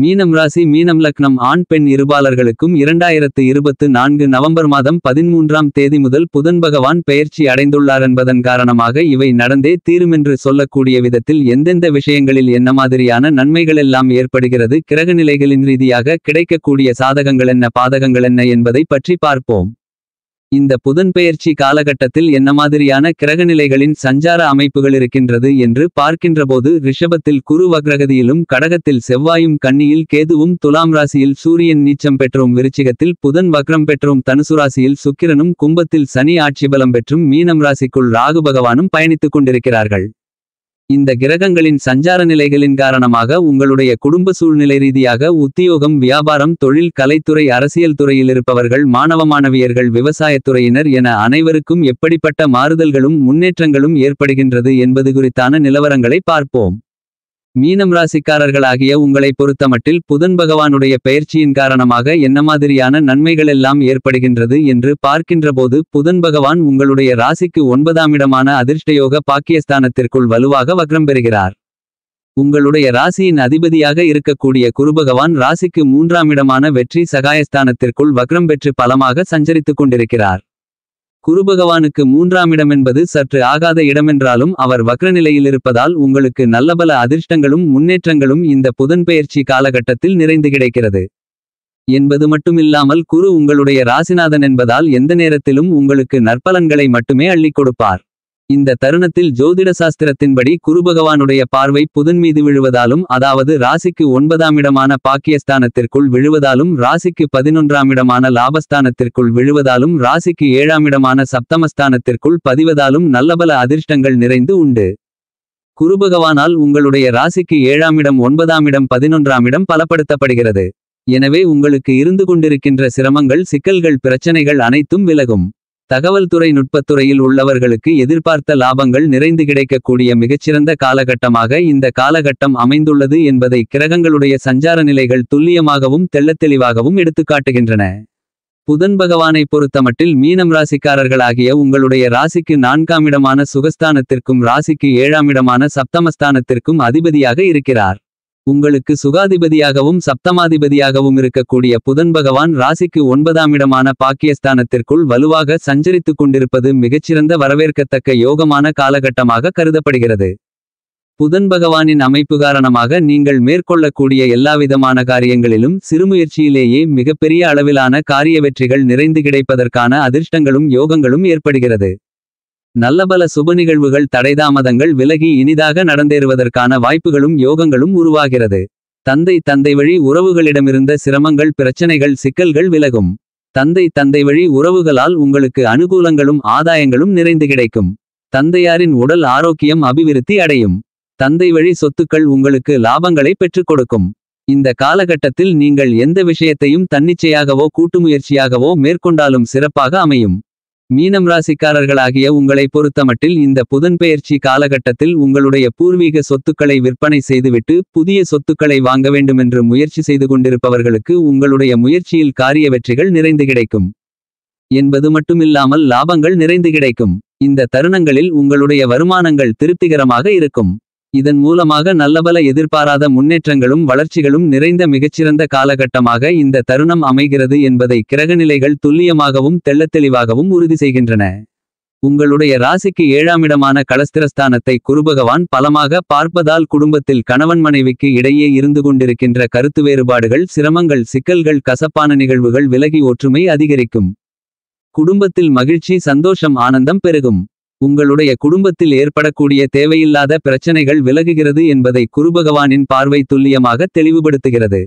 மீனம் ராசி மீனம் லக்னம் ஆண் பெண் இருபாலர்களுக்கும் 2024 நவம்பர் மாதம் 13ஆம் தேதி முதல் புதன் பகவான் பெயர்ச்சி அடைந்துள்ளார் என்பதன் காரணமாக இவை நடந்தே தீருமென்று சொல்லக்கூடிய விதத்தில் எந்தெந்த விஷயங்களில் என்ன மாதிரியான நன்மைகளெல்லாம் ஏற்படுகிறது, கிரகநிலைகளின் ரீதியாக கிடைக்கக்கூடிய சாதகங்கள் என்ன பாதகங்கள் என்ன என்பதை பற்றி பார்ப்போம். இந்த புதன் பெயர்ச்சி காலகட்டத்தில் என்ன மாதிரியான கிரகநிலைகளின் சஞ்சார அமைப்புகள் இருக்கின்றது என்று பார்க்கின்றபோது, ரிஷபத்தில் குரு வக்ரகதியிலும், கடகத்தில் செவ்வாயும், கன்னியில் கேதுவும், துலாம் ராசியில் சூரியன் நீச்சம் பெற்றும், விருச்சிகத்தில் புதன் வக்ரம் பெற்றும், தனுசு ராசியில் சுக்கிரனும், கும்பத்தில் சனி ஆட்சிபலம் பெற்றும், மீனம் ராசிக்குள் ராகு பகவானும் பயணித்துக் கொண்டிருக்கிறார்கள். இந்த கிரகங்களின் சஞ்சார நிலைகளின் காரணமாக உங்களுடைய குடும்ப சூழ்நிலை ரீதியாக உத்தியோகம், வியாபாரம், தொழில், கலைத்துறை, அரசியல் துறையில் இருப்பவர்கள், மாணவ மாணவியர்கள், விவசாயத்துறையினர் என அனைவருக்கும் எப்படிப்பட்ட மாறுதல்களும் முன்னேற்றங்களும் ஏற்படுகின்றது என்பது குறித்தான நிலவரங்களை பார்ப்போம். மீனம் ராசிக்காரர்களாகிய உங்களை பொறுத்தமட்டில் புதன் பகவானுடைய பெயர்ச்சியின் காரணமாக என்ன மாதிரியான நன்மைகளெல்லாம் ஏற்படுகின்றது என்று பார்க்கின்றபோது, புதன் பகவான் உங்களுடைய ராசிக்கு 9ஆம் இடமான அதிர்ஷ்டயோக பாக்கியஸ்தானத்திற்குள் வலுவாக வக்ரம் பெறுகிறார். உங்களுடைய ராசியின் அதிபதியாக இருக்கக்கூடிய குருபகவான் ராசிக்கு 3ஆம் இடமான வெற்றி சகாயஸ்தானத்திற்குள் வக்ரம் பெற்று பலமாக சஞ்சரித்துக் கொண்டிருக்கிறார். குருபகவானுக்கு 3ஆம் இடமென்பது சற்று ஆகாத இடமென்றாலும் அவர் வக்ரநிலையில் இருப்பதால் உங்களுக்கு நல்லபல அதிர்ஷ்டங்களும் முன்னேற்றங்களும் இந்த புதன் பெயர்ச்சி காலகட்டத்தில் நிறைந்து கிடைக்கிறது என்பது மட்டுமில்லாமல், குரு உங்களுடைய ராசிநாதன் என்பதால் எந்த நேரத்திலும் உங்களுக்கு நற்பலன்களை மட்டுமே அள்ளிக் கொடுப்பார். இந்த தருணத்தில் ஜோதிட சாஸ்திரத்தின்படி குருபகவானுடைய பார்வை புதன் மீது விழுவதாலும், அதாவது ராசிக்கு 9ஆம் இடமான பாக்கியஸ்தானத்திற்குள் விழுவதாலும், ராசிக்கு 11ஆம் இடமான லாபஸ்தானத்திற்குள் விழுவதாலும், ராசிக்கு 7ஆம் இடமான சப்தமஸ்தானத்திற்குள் பதிவதாலும் நல்லபல அதிர்ஷ்டங்கள் நிறைந்து உண்டு. குருபகவானால் உங்களுடைய ராசிக்கு 7ஆம் இடம், 9ஆம் இடம், 11ஆம் இடம் பலப்படுத்தப்படுகிறது. எனவே உங்களுக்கு இருந்து கொண்டிருக்கின்ற சிரமங்கள், சிக்கல்கள், பிரச்சனைகள் அனைத்தும் விலகும். தகவல் துறை நுட்பத்துறையில் உள்ளவர்களுக்கு எதிர்பார்த்த லாபங்கள் நிறைந்து கிடைக்கக்கூடிய மிகச்சிறந்த காலகட்டமாக இந்த காலகட்டம் அமைந்துள்ளது என்பதை கிரகங்களுடைய சஞ்சார நிலைகள் துல்லியமாகவும் தெள்ளத்தெளிவாகவும் எடுத்துக்காட்டுகின்றன. புதன் பகவானை பொறுத்தமட்டில் மீனம் ராசிக்காரர்களாகிய உங்களுடைய ராசிக்கு 4ஆம் இடமான சுகஸ்தானத்திற்கும் ராசிக்கு 7ஆம் இடமான சப்தமஸ்தானத்திற்கும் அதிபதியாக இருக்கிறார். உங்களுக்கு சுகாதிபதியாகவும் சப்தமாதிபதியாகவும் இருக்கக்கூடிய புதன் பகவான் ராசிக்கு 9ஆம் இடமான பாக்கியஸ்தானத்திற்குள் வலுவாக சஞ்சரித்துக் கொண்டிருப்பது மிகச்சிறந்த வரவேற்கத்தக்க யோகமான காலகட்டமாக கருதப்படுகிறது. புதன் பகவானின் அமைப்பு காரணமாக நீங்கள் மேற்கொள்ளக்கூடிய எல்லாவிதமான காரியங்களிலும் சிறுமுயற்சியிலேயே மிகப்பெரிய அளவிலான காரிய வெற்றிகள் நிறைந்து கிடைப்பதற்கான அதிர்ஷ்டங்களும் யோகங்களும் ஏற்படுகிறது. நல்லபல சுப நிகழ்வுகள், தடைதாமதங்கள் விலகி இனிதாக நடந்தேறுவதற்கான வாய்ப்புகளும் யோகங்களும் உருவாகிறது. தந்தை வழி உறவுகளிடமிருந்த சிரமங்கள், பிரச்சனைகள், சிக்கல்கள் விலகும். தந்தை வழி உறவுகளால் உங்களுக்கு அனுகூலங்களும் ஆதாயங்களும் நிறைந்து கிடைக்கும். தந்தையாரின் உடல் ஆரோக்கியம் அபிவிருத்தி அடையும். தந்தை வழி சொத்துக்கள் உங்களுக்கு லாபங்களை பெற்றுக் கொடுக்கும். இந்த காலகட்டத்தில் நீங்கள் எந்த விஷயத்தையும் தன்னிச்சையாகவோ கூட்டுமுயற்சியாகவோ மேற்கொண்டாலும் சிறப்பாக அமையும். மீனம் ராசிக்காரர்களாகிய உங்களை பொறுத்தமட்டில் இந்த புதன் பெயர்ச்சி காலகட்டத்தில் உங்களுடைய பூர்வீக சொத்துக்களை விற்பனை செய்துவிட்டு புதிய சொத்துக்களை வாங்க வேண்டுமென்று முயற்சி செய்து கொண்டிருப்பவர்களுக்கு உங்களுடைய முயற்சியில் காரிய வெற்றிகள் நிறைந்து கிடைக்கும் என்பது மட்டுமில்லாமல் லாபங்கள் நிறைந்து கிடைக்கும். இந்த தருணங்களில் உங்களுடைய வருமானங்கள் திருப்திகரமாக இருக்கும். இதன் மூலமாக நல்லபல எதிர்பாராத முன்னேற்றங்களும் வளர்ச்சிகளும் நிறைந்த மிகச்சிறந்த காலகட்டமாக இந்த தருணம் அமைகிறது என்பதை கிரகநிலைகள் துல்லியமாகவும் தெள்ளத்தெளிவாகவும் உறுதி செய்கின்றன. உங்களுடைய ராசிக்கு 7ஆம் இடமான களஸ்திரஸ்தானத்தை குருபகவான் பலமாக பார்ப்பதால் குடும்பத்தில் கணவன் மனைவிக்கு இடையே இருந்து கொண்டிருக்கின்ற கருத்து வேறுபாடுகள், சிரமங்கள், சிக்கல்கள், கசப்பான நிகழ்வுகள் விலகி ஒற்றுமை அதிகரிக்கும். குடும்பத்தில் மகிழ்ச்சி, சந்தோஷம், ஆனந்தம் பெருகும். உங்களுடைய குடும்பத்தில் ஏற்படக்கூடிய தேவையில்லாத பிரச்சனைகள் விலகுகிறது என்பதை குருபகவானின் பார்வை துல்லியமாக தெளிவுபடுத்துகிறது.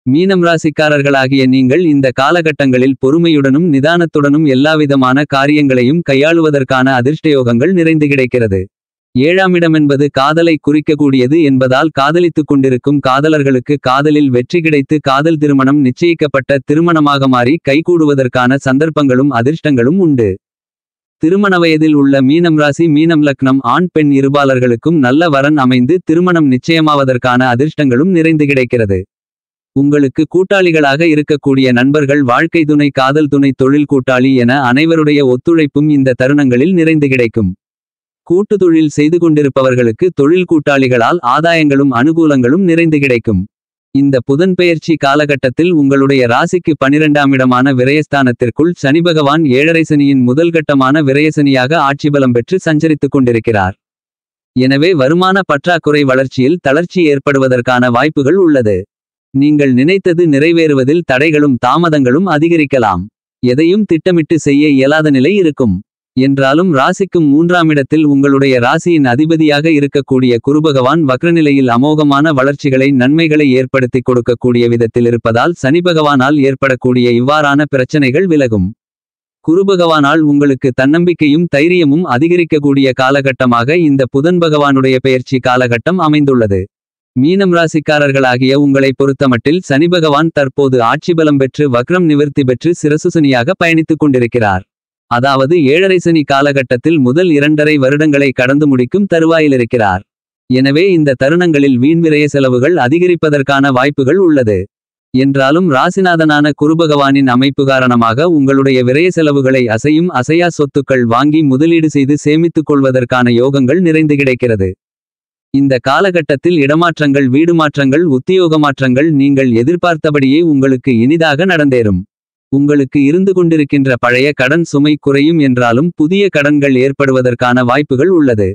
மீனம் ராசிக்காரர்களாகிய நீங்கள் இந்த காலகட்டங்களில் பொறுமையுடனும் நிதானத்துடனும் எல்லாவிதமான காரியங்களையும் கையாளுவதற்கான அதிர்ஷ்டயோகங்கள் நிறைந்து கிடைக்கிறது. 7ஆம் இடமென்பது காதலை குறிக்கக்கூடியது என்பதால் காதலித்துக் கொண்டிருக்கும் காதலர்களுக்கு காதலில் வெற்றி கிடைத்து காதல் திருமணம் நிச்சயிக்கப்பட்ட திருமணமாக மாறி கைகூடுவதற்கான சந்தர்ப்பங்களும் அதிர்ஷ்டங்களும் உண்டு. திருமண வயதில் உள்ள மீனம் ராசி மீனம் லக்னம் ஆண் பெண் இருபாலர்களுக்கும் நல்ல வரன் அமைந்து திருமணம் நிச்சயமாவதற்கான அதிர்ஷ்டங்களும் நிறைந்து கிடைக்கிறது. உங்களுக்கு கூட்டாளிகளாக இருக்கக்கூடிய நண்பர்கள், வாழ்க்கை துணை, காதல் துணை, தொழில் கூட்டாளி என அனைவருடைய ஒத்துழைப்பும் இந்த தருணங்களில் நிறைந்து கிடைக்கும். கூட்டு தொழில் செய்து கொண்டிருப்பவர்களுக்கு தொழில் கூட்டாளிகளால் ஆதாயங்களும் அனுகூலங்களும் நிறைந்து கிடைக்கும். இந்த புதன்பெயர்ச்சி காலகட்டத்தில் உங்களுடைய ராசிக்கு 12ஆம் இடமான விரயஸ்தானத்திற்குள் சனிபகவான் ஏழரை சனியின் முதல் கட்டமான விரயசனியாக ஆட்சிபலம் பெற்று சஞ்சரித்துக் கொண்டிருக்கிறார். எனவே வருமான பற்றாக்குறை வளர்ச்சியில் தளர்ச்சி ஏற்படுவதற்கான வாய்ப்புகள் உள்ளது. நீங்கள் நினைத்தது நிறைவேறுவதில் தடைகளும் தாமதங்களும் அதிகரிக்கலாம். எதையும் திட்டமிட்டு செய்ய இயலாத நிலை இருக்கும். என்றாலும் ராசிக்கும் 3ஆம் இடத்தில் உங்களுடைய ராசியின் அதிபதியாக இருக்கக்கூடிய குருபகவான் வக்ரநிலையில் அமோகமான வளர்ச்சிகளை நன்மைகளை ஏற்படுத்தி கொடுக்கக்கூடிய விதத்தில் இருப்பதால் சனிபகவானால் ஏற்படக்கூடிய இவ்வாறான பிரச்சனைகள் விலகும். குருபகவானால் உங்களுக்கு தன்னம்பிக்கையும் தைரியமும் அதிகரிக்கக்கூடிய காலகட்டமாக இந்த புதன் பகவானுடைய பெயர்ச்சி காலகட்டம் அமைந்துள்ளது. மீனம் ராசிக்காரர்களாகிய உங்களை பொறுத்தமட்டில் சனிபகவான் தற்போது ஆட்சிபலம் பெற்று வக்ரம் நிவர்த்தி பெற்று சிரசுசனியாக பயணித்துக் கொண்டிருக்கிறார். அதாவது ஏழரை சனி காலகட்டத்தில் முதல் 2.5 வருடங்களை கடந்து முடிக்கும் தருவாயிலிருக்கிறார். எனவே இந்த தருணங்களில் வீண்விரய செலவுகள் அதிகரிப்பதற்கான வாய்ப்புகள் உள்ளது. என்றாலும் ராசிநாதனான குருபகவானின் அமைப்பு காரணமாக உங்களுடைய விரய செலவுகளை அசையும் அசையா சொத்துக்கள் வாங்கி முதலீடு செய்து சேமித்துக் கொள்வதற்கான யோகங்கள் நிறைந்து கிடைக்கிறது. இந்த காலகட்டத்தில் இடமாற்றங்கள் வீடு மாற்றங்கள் உத்தியோக மாற்றங்கள் நீங்கள் எதிர்பார்த்தபடியே உங்களுக்கு இனிதாக நடந்தேறும். உங்களுக்கு இருந்து கொண்டிருக்கின்ற பழைய கடன் சுமை குறையும் என்றாலும் புதிய கடன்கள் ஏற்படுவதற்கான வாய்ப்புகள் உள்ளது.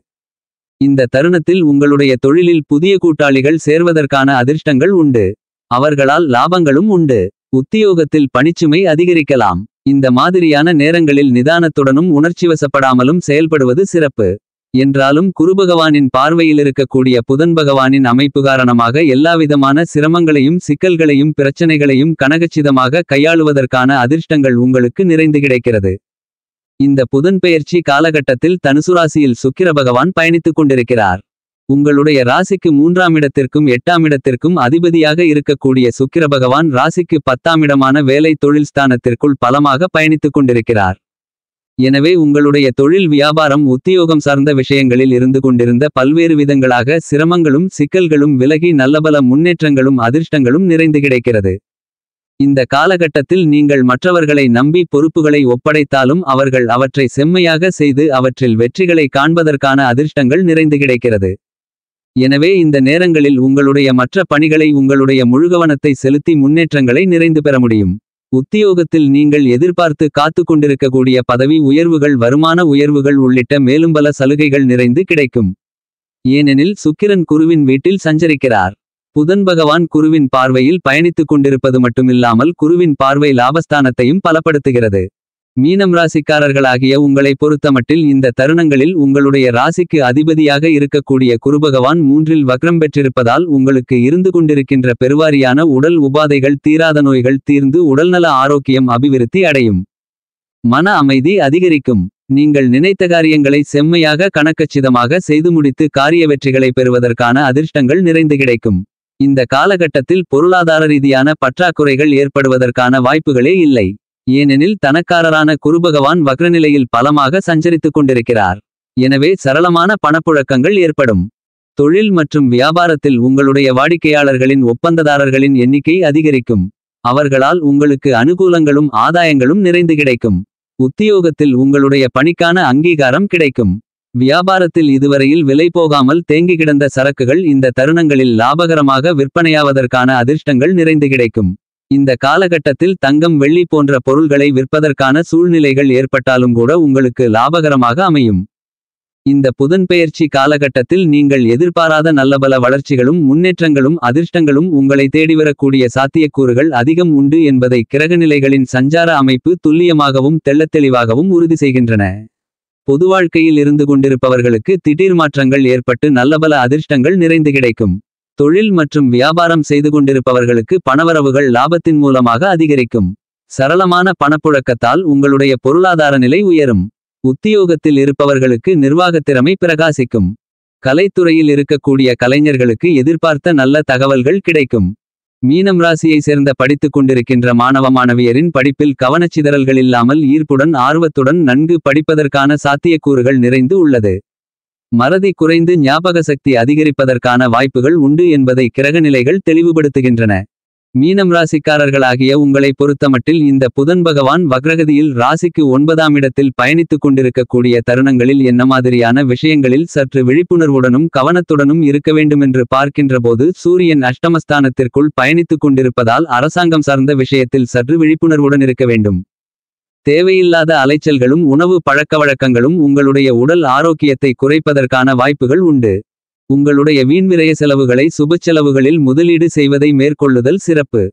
இந்த தருணத்தில் உங்களுடைய தொழிலில் புதிய கூட்டாளிகள் சேர்வதற்கான அதிர்ஷ்டங்கள் உண்டு. அவர்களால் லாபங்களும் உண்டு. உத்தியோகத்தில் பணிச்சுமை அதிகரிக்கலாம். இந்த மாதிரியான நேரங்களில் நிதானத்துடனும் உணர்ச்சிவசப்படாமலும் செயல்படுவது சிறப்பு. என்றாலும் குருபகவானின் பார்வையில் இருக்கக்கூடிய புதன் பகவானின் அமைப்பு காரணமாக எல்லாவிதமான சிரமங்களையும் சிக்கல்களையும் பிரச்சனைகளையும் கனகச்சிதமாக கையாளுவதற்கான அதிர்ஷ்டங்கள் உங்களுக்கு நிறைந்து கிடைக்கிறது. இந்த புதன்பெயர்ச்சி காலகட்டத்தில் தனுசு ராசியில் சுக்கிர பகவான் பயணித்துக் கொண்டிருக்கிறார். உங்களுடைய ராசிக்கு 3ஆம் இடத்திற்கும் 8ஆம் இடத்திற்கும் அதிபதியாக இருக்கக்கூடிய சுக்கிர பகவான் ராசிக்கு 10ஆம் இடமான வேலை தொழில் ஸ்தானத்திற்குள் பலமாக பயணித்துக் கொண்டிருக்கிறார். எனவே உங்களுடைய தொழில் வியாபாரம் உத்தியோகம் சார்ந்த விஷயங்களில் இருந்து கொண்டிருந்த பல்வேறு விதங்களாக சிரமங்களும் சிக்கல்களும் விலகி நல்லபல முன்னேற்றங்களும் அதிர்ஷ்டங்களும் நிறைந்து கிடைக்கிறது. இந்த காலகட்டத்தில் நீங்கள் மற்றவர்களை நம்பி பொறுப்புகளை ஒப்படைத்தாலும் அவர்கள் அவற்றை செம்மையாக செய்து அவற்றில் வெற்றிகளை காண்பதற்கான அதிர்ஷ்டங்கள் நிறைந்து கிடைக்கிறது. எனவே இந்த நேரங்களில் உங்களுடைய மற்ற பணிகளை உங்களுடைய முழுகவனத்தை செலுத்தி முன்னேற்றங்களை நிறைந்து பெற முடியும். உத்தியோகத்தில் நீங்கள் எதிர்பார்த்து காத்து கொண்டிருக்கக்கூடிய பதவி உயர்வுகள் வருமான உயர்வுகள் உள்ளிட்ட மேலும் பல சலுகைகள் நிறைந்து கிடைக்கும். ஏனெனில் சுக்கிரன் குருவின் வீட்டில் சஞ்சரிக்கிறார். புதன் பகவான் குருவின் பார்வையில் பயணித்துக் கொண்டிருப்பது மட்டுமில்லாமல் குருவின் பார்வை லாபஸ்தானத்தையும் பலப்படுத்துகிறது. மீனம் ராசிக்காரர்களாகிய உங்களை பொறுத்தமட்டில் இந்த தருணங்களில் உங்களுடைய ராசிக்கு அதிபதியாக இருக்கக்கூடிய குருபகவான் 3இல் வக்ரம் பெற்றிருப்பதால் உங்களுக்கு இருந்து கொண்டிருக்கின்ற பெருவாரியான உடல் உபாதைகள் தீராத நோய்கள் தீர்ந்து உடல்நல ஆரோக்கியம் அபிவிருத்தி அடையும். மன அமைதி அதிகரிக்கும். நீங்கள் நினைத்த காரியங்களை செம்மையாக கணக்கச்சிதமாக செய்து முடித்து காரிய வெற்றிகளை பெறுவதற்கான அதிர்ஷ்டங்கள் நிறைந்து கிடைக்கும். இந்த காலகட்டத்தில் பொருளாதார ரீதியான பற்றாக்குறைகள் ஏற்படுவதற்கான வாய்ப்புகளே இல்லை. ஏனெனில் தனக்காரரான குருபகவான் வக்ரநிலையில் பலமாக சஞ்சரித்துக் கொண்டிருக்கிறார். எனவே சரளமான பணப்புழக்கங்கள் ஏற்படும். தொழில் மற்றும் வியாபாரத்தில் உங்களுடைய வாடிக்கையாளர்களின் ஒப்பந்ததாரர்களின் எண்ணிக்கை அதிகரிக்கும். அவர்களால் உங்களுக்கு அனுகூலங்களும் ஆதாயங்களும் நிறைந்து கிடைக்கும். உத்தியோகத்தில் உங்களுடைய பணிக்கான அங்கீகாரம் கிடைக்கும். வியாபாரத்தில் இதுவரையில் விலை போகாமல் தேங்கி கிடந்த சரக்குகள் இந்த தருணங்களில் லாபகரமாக விற்பனையாவதற்கான அதிர்ஷ்டங்கள் நிறைந்து கிடைக்கும். இந்த காலகட்டத்தில் தங்கம் வெள்ளி போன்ற பொருள்களை விற்பதற்கான சூழ்நிலைகள் ஏற்பட்டாலும் கூட உங்களுக்கு லாபகரமாக அமையும். இந்த புதன்பெயர்ச்சி காலகட்டத்தில் நீங்கள் எதிர்பாராத நல்லபல வளர்ச்சிகளும் முன்னேற்றங்களும் அதிர்ஷ்டங்களும் உங்களை தேடிவரக்கூடிய சாத்தியக்கூறுகள் அதிகம் உண்டு என்பதை கிரகநிலைகளின் சஞ்சார அமைப்பு துல்லியமாகவும் தெள்ளத்தெளிவாகவும் உறுதி செய்கின்றன. பொது வாழ்க்கையில் இருந்து கொண்டிருப்பவர்களுக்கு திடீர் மாற்றங்கள் ஏற்பட்டு நல்லபல அதிர்ஷ்டங்கள் நிறைந்து கிடைக்கும். தொழில் மற்றும் வியாபாரம் செய்து கொண்டிருப்பவர்களுக்கு பணவரவுகள் லாபத்தின் மூலமாக அதிகரிக்கும். சரளமான பணப்புழக்கத்தால் உங்களுடைய பொருளாதார நிலை உயரும். உத்தியோகத்தில் இருப்பவர்களுக்கு நிர்வாகத் திறமை பிரகாசிக்கும். கலைத்துறையில் இருக்கக்கூடிய கலைஞர்களுக்கு எதிர்பார்த்த நல்ல தகவல்கள் கிடைக்கும். மீனம் ராசியை சேர்ந்த படித்துக் கொண்டிருக்கின்ற மாணவ மாணவியரின் படிப்பில் கவனச்சிதறல்கள் இல்லாமல் ஈர்ப்புடன் ஆர்வத்துடன் நன்கு படிப்பதற்கான சாத்தியக்கூறுகள் நிறைந்து உள்ளது. மறதி குறைந்து ஞாபக சக்தி அதிகரிப்பதற்கான வாய்ப்புகள் உண்டு என்பதை கிரகநிலைகள் தெளிவுபடுத்துகின்றன. மீனம் ராசிக்காரர்களாகிய உங்களை பொறுத்தமட்டில் இந்த புதன் பகவான் வக்ரகதியில் ராசிக்கு 9ஆம் இடத்தில் பயணித்துக் கொண்டிருக்கக்கூடிய தருணங்களில் என்ன மாதிரியான விஷயங்களில் சற்று விழிப்புணர்வுடனும் கவனத்துடனும் இருக்க வேண்டுமென்று பார்க்கின்றபோது சூரியன் அஷ்டமஸ்தானத்திற்குள் பயணித்துக் கொண்டிருப்பதால் அரசாங்கம் சார்ந்த விஷயத்தில் சற்று விழிப்புணர்வுடன் இருக்க வேண்டும். தேவையில்லாத அலைச்சல்களும் உணவு பழக்கவழக்கங்களும் உங்களுடைய உடல் ஆரோக்கியத்தை குறைப்பதற்கான வாய்ப்புகள் உண்டு. உங்களுடைய வீண்விரய செலவுகளை சுபச்செலவுகளில் முதலீடு செய்வதை மேற்கொள்ளுதல் சிறப்பு.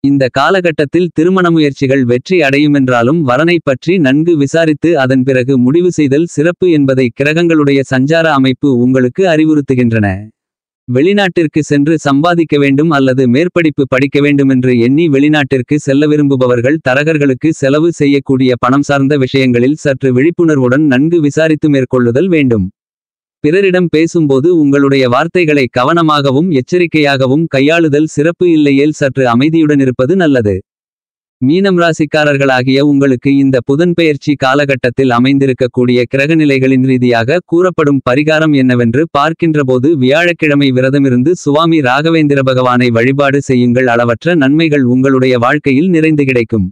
இந்த காலகட்டத்தில் திருமண முயற்சிகள் வெற்றி அடையுமென்றாலும் வரனை பற்றி நன்கு விசாரித்து அதன் பிறகு முடிவு செய்தல் சிறப்பு என்பதை கிரகங்களுடைய சஞ்சார அமைப்பு உங்களுக்கு அறிவுறுத்துகின்றன. வெளிநாட்டிற்கு சென்று சம்பாதிக்க வேண்டும் அல்லது மேற்படிப்பு படிக்க வேண்டுமென்று எண்ணி வெளிநாட்டிற்கு செல்ல விரும்புபவர்கள் தரகர்களுக்கு செலவு செய்யக்கூடிய பணம் சார்ந்த விஷயங்களில் சற்று விழிப்புணர்வுடன் நன்கு விசாரித்து மேற்கொள்ளுதல் வேண்டும். பிறரிடம் பேசும்போது உங்களுடைய வார்த்தைகளை கவனமாகவும் எச்சரிக்கையாகவும் கையாளுதல் சிறப்பு, இல்லையேல் சற்று அமைதியுடன் இருப்பது நல்லது. மீனம் ராசிக்காரர்களாகிய உங்களுக்கு இந்த புதன்பெயர்ச்சி காலகட்டத்தில் அமைந்திருக்கக்கூடிய கிரகநிலைகளின் ரீதியாக கூறப்படும் பரிகாரம் என்னவென்று பார்க்கின்றபோது வியாழக்கிழமை விரதமிருந்து சுவாமி ராகவேந்திர பகவானை வழிபாடு செய்யுங்கள். அளவற்ற நன்மைகள் உங்களுடைய வாழ்க்கையில் நிறைந்து கிடைக்கும்.